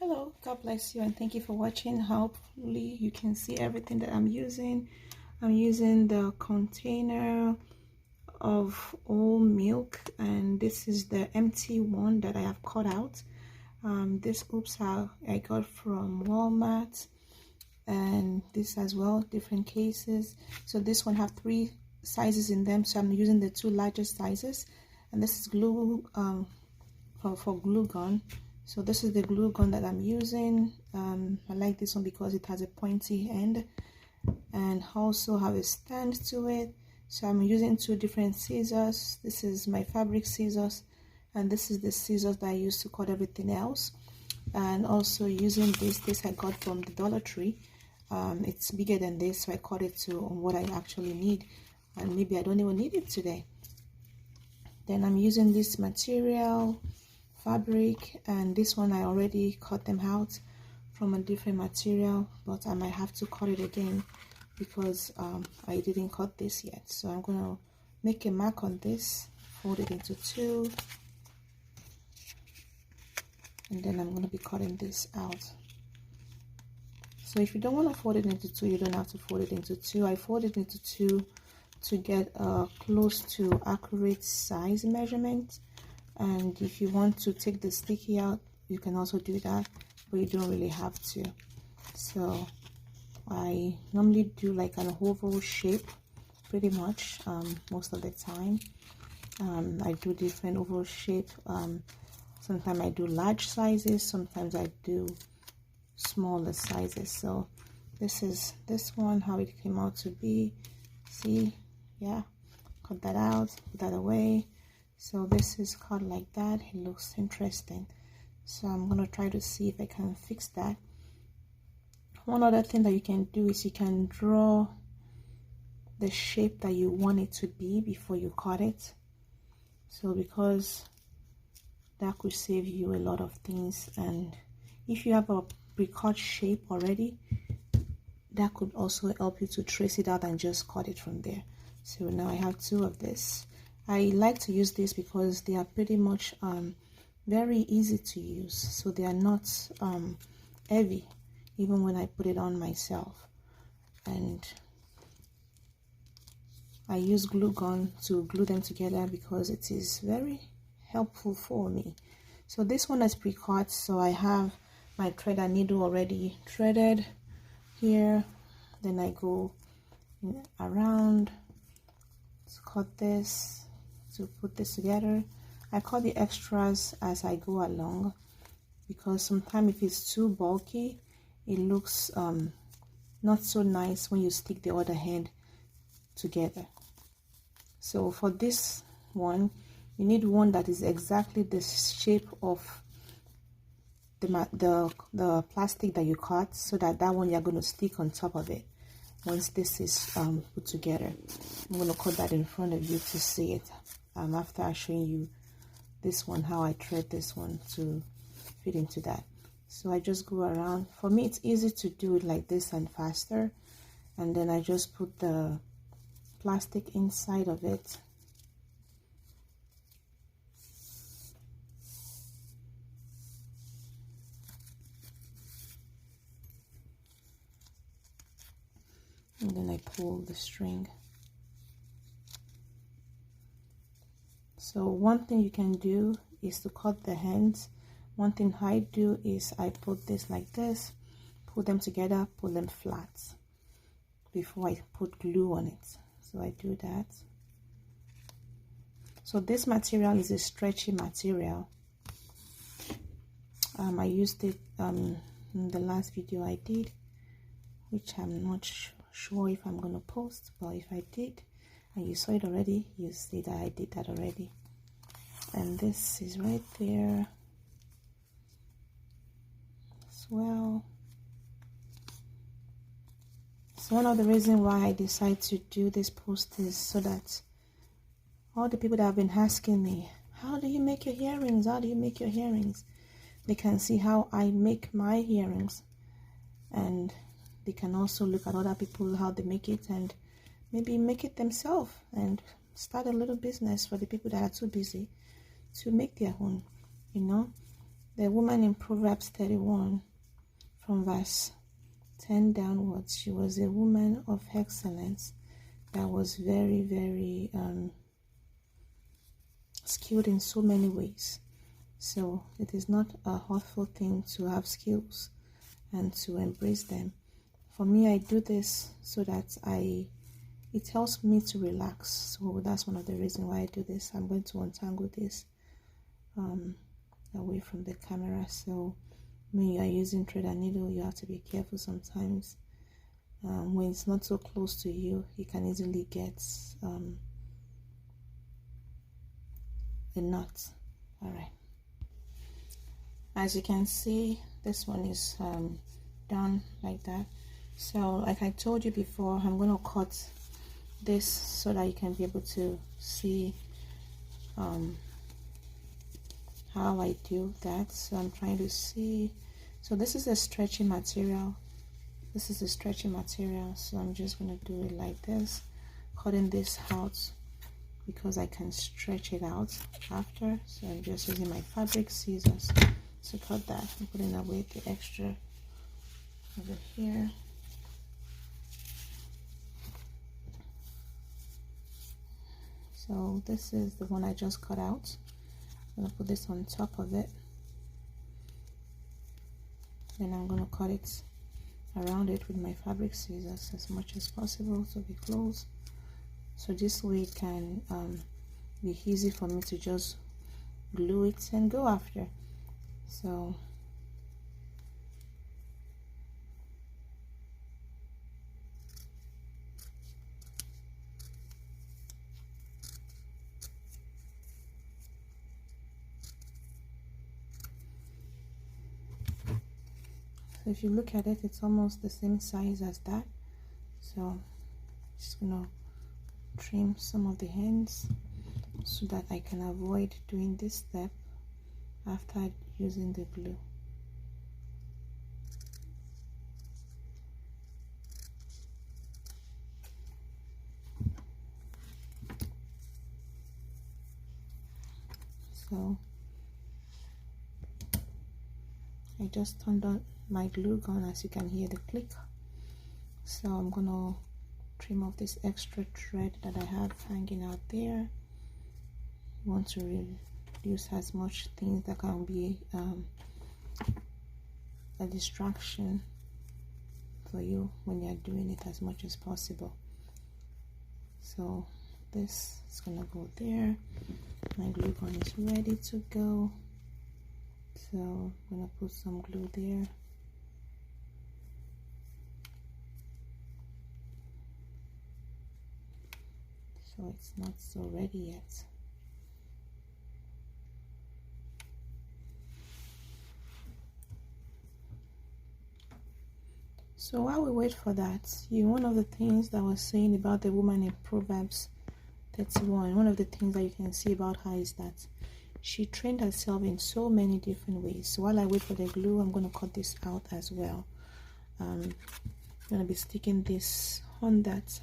Hello, God bless you, and thank you for watching. Hopefully you can see everything that I'm using. I'm using the container of whole milk, and this is the empty one that I have cut out. This oops I got from Walmart, and this as well, different cases. So this one have 3 sizes in them, so I'm using the 2 largest sizes. And this is glue for glue gun. So this is the glue gun that I'm using. I like this one because it has a pointy end and also have a stand to it. So I'm using 2 different scissors. This is my fabric scissors, and this is the scissors that I use to cut everything else. And also using this I got from the Dollar Tree. It's bigger than this, so I cut it to what I actually need, and maybe I don't even need it today. Then I'm using this material fabric, and this one I already cut them out from a different material, but I might have to cut it again because I didn't cut this yet. So I'm gonna make a mark on this, fold it into 2, and then I'm gonna be cutting this out. So if you don't want to fold it into 2, you don't have to fold it into 2. I fold it into 2 to get a close to accurate size measurement. And if you want to take the sticky out, you can also do that, but you don't really have to. So I normally do like an oval shape pretty much most of the time. I do different oval shape. Sometimes I do large sizes, sometimes I do smaller sizes. So this is this one, how it came out to be. See, yeah, cut that out, put that away. So this is cut like that. It looks interesting, so I'm gonna try to see if I can fix that. One other thing that you can do is you can draw the shape that you want it to be before you cut it, so because that could save you a lot of things. And if you have a pre-cut shape already, that could also help you to trace it out and just cut it from there. So now I have 2 of this. I like to use this because they are pretty much very easy to use, so they are not heavy even when I put it on myself. And I use glue gun to glue them together because it is very helpful for me. So this one is pre-cut, so I have my thread and needle already threaded here. Then I go around to cut this, to put this together. I cut the extras as I go along because sometimes if it's too bulky, it looks not so nice when you stick the other hand together. So for this one, you need one that is exactly the shape of the plastic that you cut, so that one you're going to stick on top of it once this is put together. I'm going to cut that in front of you to see it after I show you this one, how I thread this one to fit into that. So I just go around. For me it's easy to do it like this and faster, and then I just put the plastic inside of it. And then I pull the string. So one thing you can do is to cut the hands. One thing I do is I put this like this, put them together, pull them flat before I put glue on it. So I do that. So this material is a stretchy material. I used it in the last video I did, which I'm not sure if I'm gonna post, but if I did and you saw it already, you see that I did that already. And this is right there as well. So one of the reasons why I decided to do this post is so that all the people that have been asking me, how do you make your earrings, how do you make your earrings, they can see how I make my earrings, and they can also look at other people how they make it and maybe make it themselves and start a little business for the people that are too busy to make their own, you know. The woman in Proverbs 31 from verse 10 downwards, she was a woman of excellence that was very, very skilled in so many ways. So it is not a hurtful thing to have skills and to embrace them. For me, I do this so that it helps me to relax. So that's one of the reasons why I do this. I'm going to untangle this away from the camera. So when you are using thread and needle, you have to be careful sometimes. When it's not so close to you, you can easily get a knot. All right. As you can see, this one is done like that. So like I told you before, I'm going to cut this so that you can be able to see how I do that. So I'm trying to see. So this is a stretchy material. This is a stretchy material. So I'm just going to do it like this, cutting this out because I can stretch it out after. So I'm just using my fabric scissors to cut that. I'm putting away the extra over here. So this is the one I just cut out. I'm going to put this on top of it. Then I'm going to cut it around it with my fabric scissors as much as possible to be close. So this way it can be easy for me to just glue it and go after. So if you look at it, it's almost the same size as that. So just gonna trim some of the ends so that I can avoid doing this step after using the glue. So I just turned on my glue gun, as you can hear the click. So I'm gonna trim off this extra thread that I have hanging out there. You want to reduce as much things that can be a distraction for you when you're doing it as much as possible. So this is gonna go there. My glue gun is ready to go. So I'm gonna put some glue there. So it's not so ready yet. So while we wait for that, one of the things that I was saying about the woman in Proverbs 31, one of the things that you can see about her is that she trained herself in so many different ways. So while I wait for the glue, I'm going to cut this out as well. I'm going to be sticking this on that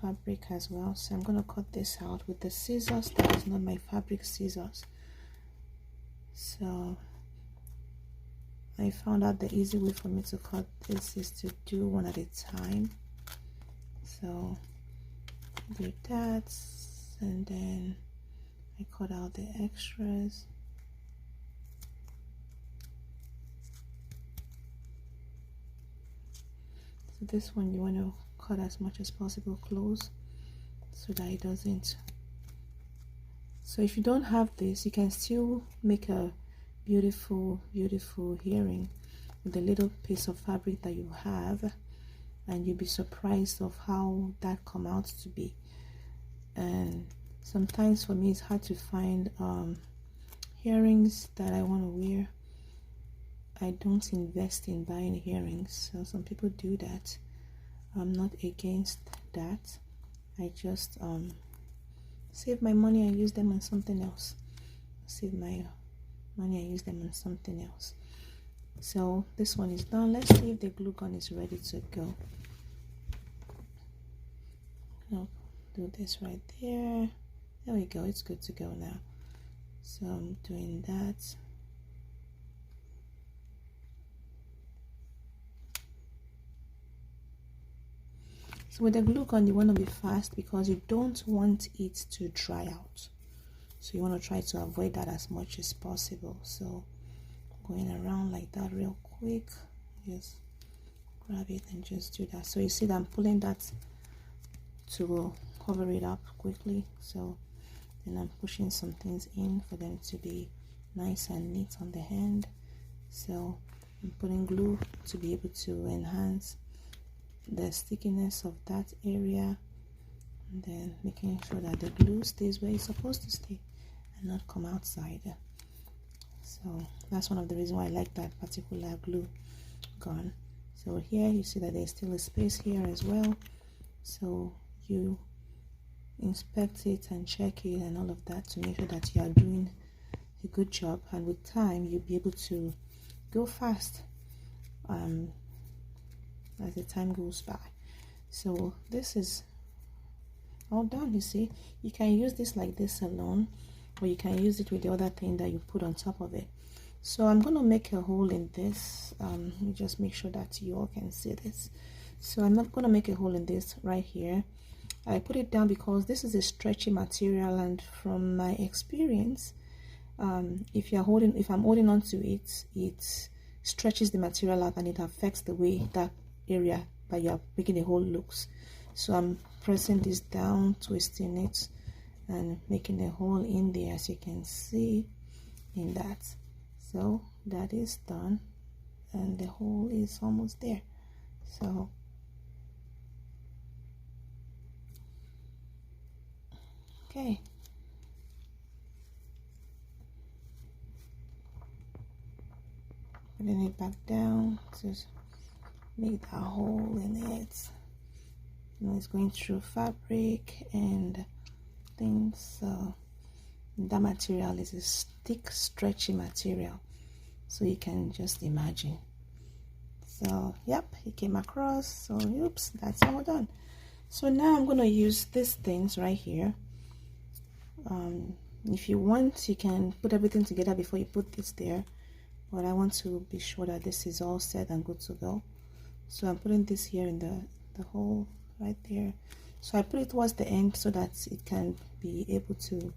fabric as well. So I'm going to cut this out with the scissors that is not my fabric scissors. So I found out the easy way for me to cut this is to do one at a time. So do that, and then I cut out the extras. So this one you want to cut as much as possible close so that it doesn't. So if you don't have this, you can still make a beautiful earring with a little piece of fabric that you have, and you'll be surprised of how that come out to be. And sometimes for me it's hard to find earrings that I want to wear. I don't invest in buying earrings, so some people do that. I'm not against that. I just save my money and use them on something else. Save my money and use them on something else. So this one is done. Let's see if the glue gun is ready to go. I'll do this right there. There we go, it's good to go now. So I'm doing that. So with the glue gun, you want to be fast because you don't want it to dry out. So you want to try to avoid that as much as possible. So going around like that real quick, just grab it and just do that. So you see that I'm pulling that to cover it up quickly. So then I'm pushing some things in for them to be nice and neat on the hand. So I'm putting glue to be able to enhance the stickiness of that area, and then making sure that the glue stays where it's supposed to stay and not come outside. So that's one of the reasons why I like that particular glue gun. So here you see that there's still a space here as well, so you inspect it and check it and all of that to make sure that you are doing a good job, and with time you'll be able to go fast as the time goes by. So this is all done. You see, you can use this like this alone, or you can use it with the other thing that you put on top of it. So I'm going to make a hole in this. Let me just make sure that you all can see this. So I'm not going to make a hole in this right here. I put it down because this is a stretchy material, and from my experience, if I'm holding on to it, it stretches the material out and it affects the way that area that you're making a hole looks. So I'm pressing this down, twisting it and making a hole in there, as you can see in that. So that is done and the hole is almost there. So okay, putting it back down to make that hole in it. You know, it's going through fabric and things, so that material is a thick, stretchy material, so you can just imagine. So yep, it came across. So oops, that's all done. So now I'm going to use these things right here. If you want, you can put everything together before you put this there, but I want to be sure that this is all set and good to go. So I'm putting this here in the hole right there. So I put it towards the end so that it can be able to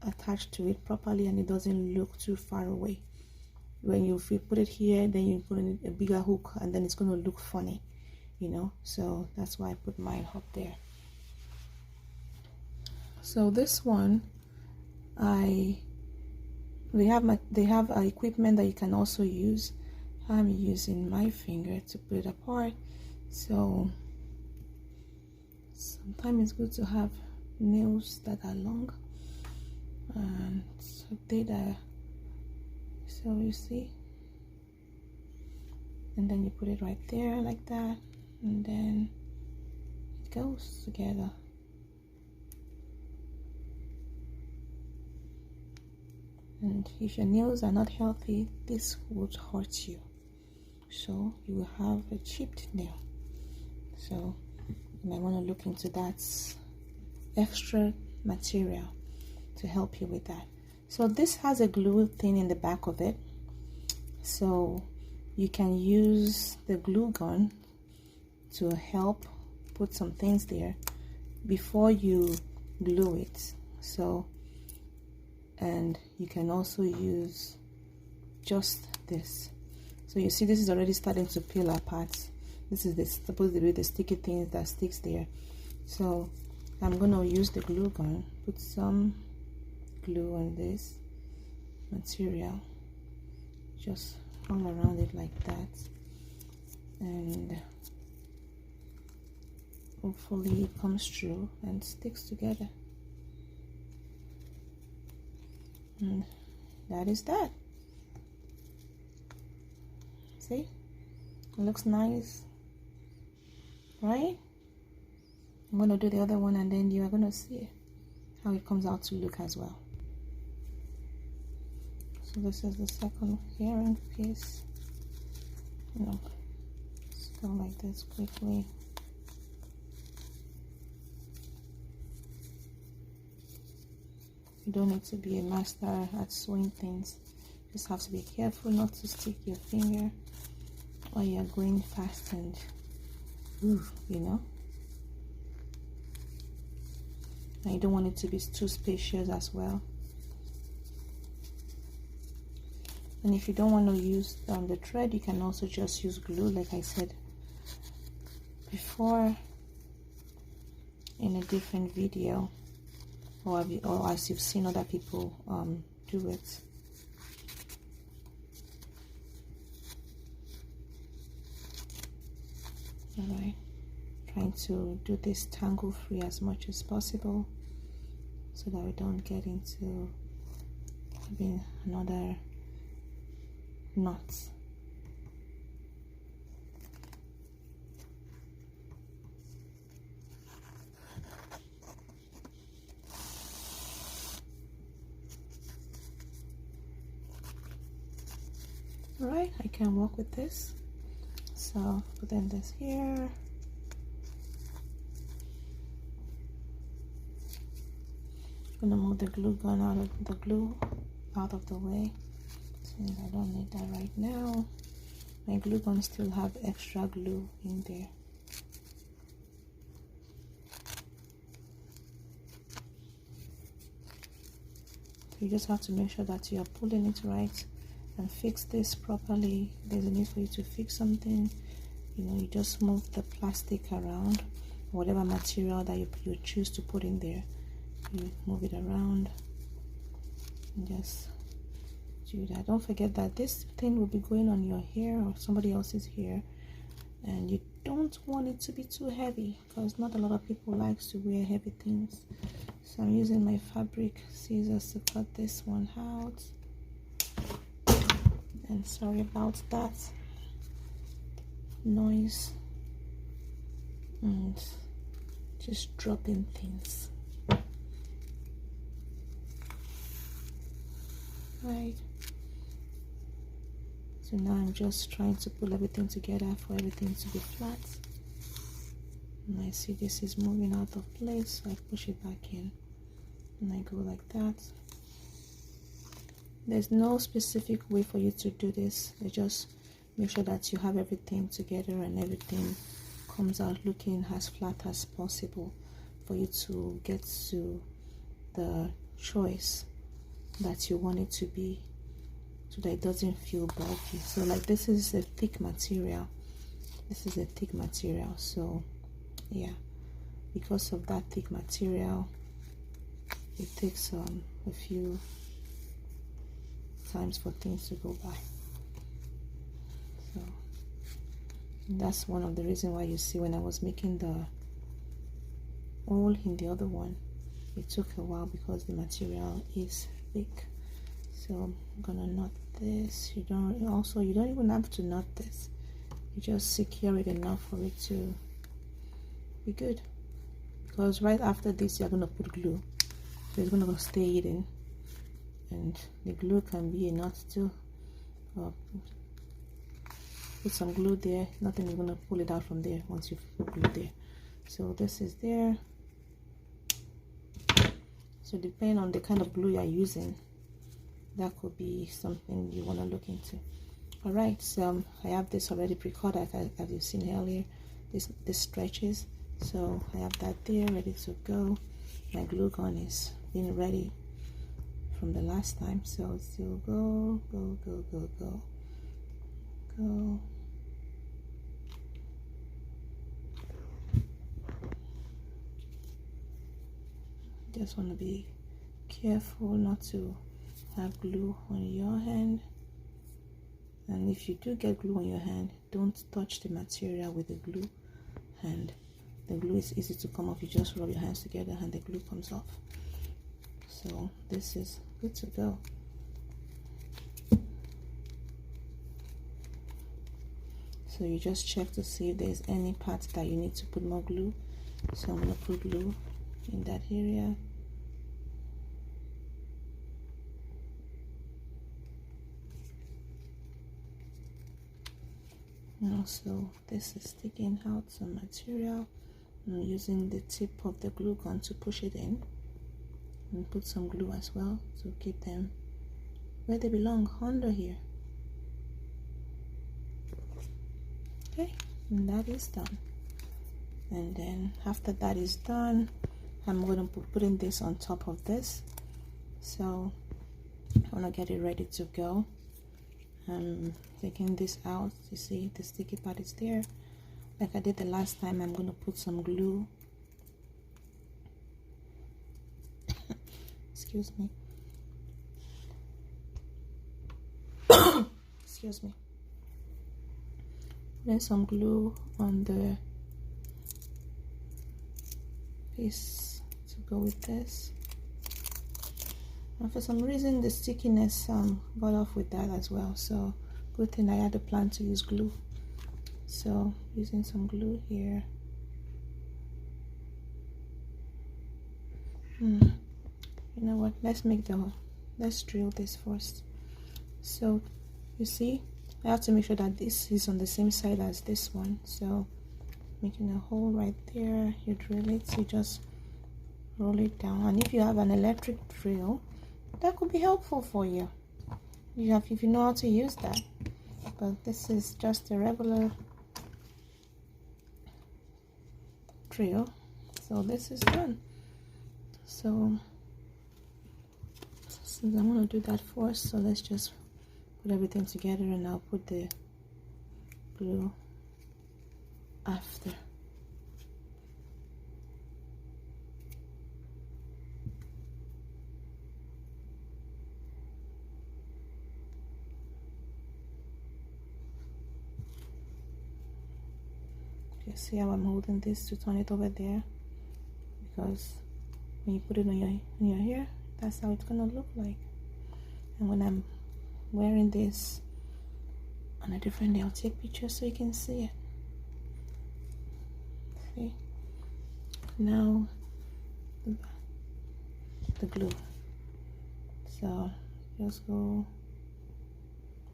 attach to it properly and it doesn't look too far away. When you put it here, then you put in a bigger hook and then it's going to look funny, you know. So that's why I put mine up there. So this one, they have equipment that you can also use. I'm using my finger to put it apart. So sometimes it's good to have nails that are long, and so they are. So you see, and then you put it right there like that, and then it goes together. And if your nails are not healthy, this would hurt you, so you will have a chipped nail. So you might want to look into that extra material to help you with that. So this has a glue thing in the back of it, so you can use the glue gun to help put some things there before you glue it. So, and you can also use just this. So you see, this is already starting to peel apart. This is supposed to be the sticky things that sticks there. So I'm going to use the glue gun, put some glue on this material, just all around it like that, and hopefully it comes through and sticks together. And that is that. See, it looks nice, right? I'm going to do the other one and then you are going to see how it comes out to look as well. So this is the second earring piece. You know, let's go like this quickly. You don't need to be a master at sewing things. You just have to be careful not to stick your finger while you're going fast and you know. And you don't want it to be too spacious as well. And if you don't want to use the thread, you can also just use glue, like I said before in a different video, or as you've seen other people do it. Alright, trying to do this tangle free as much as possible so that we don't get into having another knot. Alright, I can work with this. So putting this here. I'm gonna move the glue gun out of the way, since I don't need that right now. My glue gun still have extra glue in there. So you just have to make sure that you are pulling it right and fix this properly. If there's a need for you to fix something, you know, you just move the plastic around, whatever material that you choose to put in there, you move it around and just do that. Don't forget that this thing will be going on your hair or somebody else's hair, and you don't want it to be too heavy, because not a lot of people likes to wear heavy things. So I'm using my fabric scissors to cut this one out, and sorry about that noise and just dropping things. Right, so now I'm just trying to pull everything together for everything to be flat, and I see this is moving out of place, so I push it back in and I go like that. There's no specific way for you to do this. You just make sure that you have everything together and everything comes out looking as flat as possible for you to get to the choice that you want it to be, so that it doesn't feel bulky. So like this is a thick material, so yeah, because of that thick material, it takes a few times for things to go by. So that's one of the reasons why you see when I was making the hole in the other one, it took a while because the material is thick. So I'm gonna knot this. You don't even have to knot this, you just secure it enough for it to be good, because right after this you're gonna put glue, so it's gonna stay hidden, and the glue can be a knot too. Put some glue there, nothing is gonna pull it out from there once you put glue there. So this is there. So depending on the kind of glue you're using, that could be something you want to look into. All right, so I have this already pre-cut, as you've seen earlier. This stretches, so I have that there ready to go. My glue gun is being ready from the last time, so still go. Just want to be careful not to have glue on your hand, and if you do get glue on your hand, don't touch the material with the glue hand. The glue is easy to come off. You just rub your hands together and the glue comes off. So this is good to go. So you just check to see if there's any parts that you need to put more glue. So I'm going to put glue in that area. And also this is sticking out some material. I'm using the tip of the glue gun to push it in, and put some glue as well to keep them where they belong, under here. Okay, and that is done. And then after that is done, I'm going to be putting this on top of this. So I want to get it ready to go. I'm taking this out. You see the sticky part is there. Like I did the last time, I'm going to put some glue. Excuse me. Excuse me. Then some glue on the piece to go with this. And for some reason the stickiness got off with that as well, so good thing I had a plan to use glue. So using some glue here. You know what, let's drill this first. So you see, I have to make sure that this is on the same side as this one. So making a hole right there, you drill it, you just roll it down. And if you have an electric drill, that could be helpful for you if you know how to use that. But this is just a regular drill, so this is done. So since I'm going to do that first, so let's just put everything together and I'll put the glue after. You see how I'm holding this to turn it over there, because when you put it on your hair, that's how it's gonna look like. And when I'm wearing this on a different day, I'll take pictures so you can see it. See, now the glue. So just go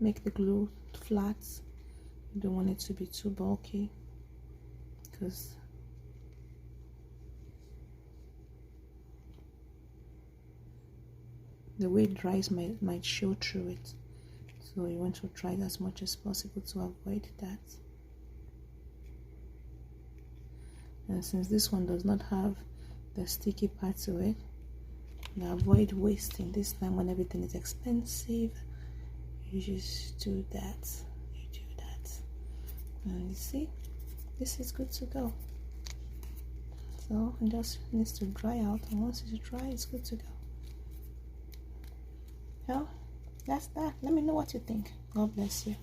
make the glue flat. You don't want it to be too bulky, because the way it dries might show through it. So you want to try it as much as possible to avoid that. And since this one does not have the sticky part to it, now avoid wasting. This time when everything is expensive, you just do that. You do that. And you see, this is good to go. So it just needs to dry out, and once it's dry, it's good to go. Well, that's that. Let me know what you think. God bless you.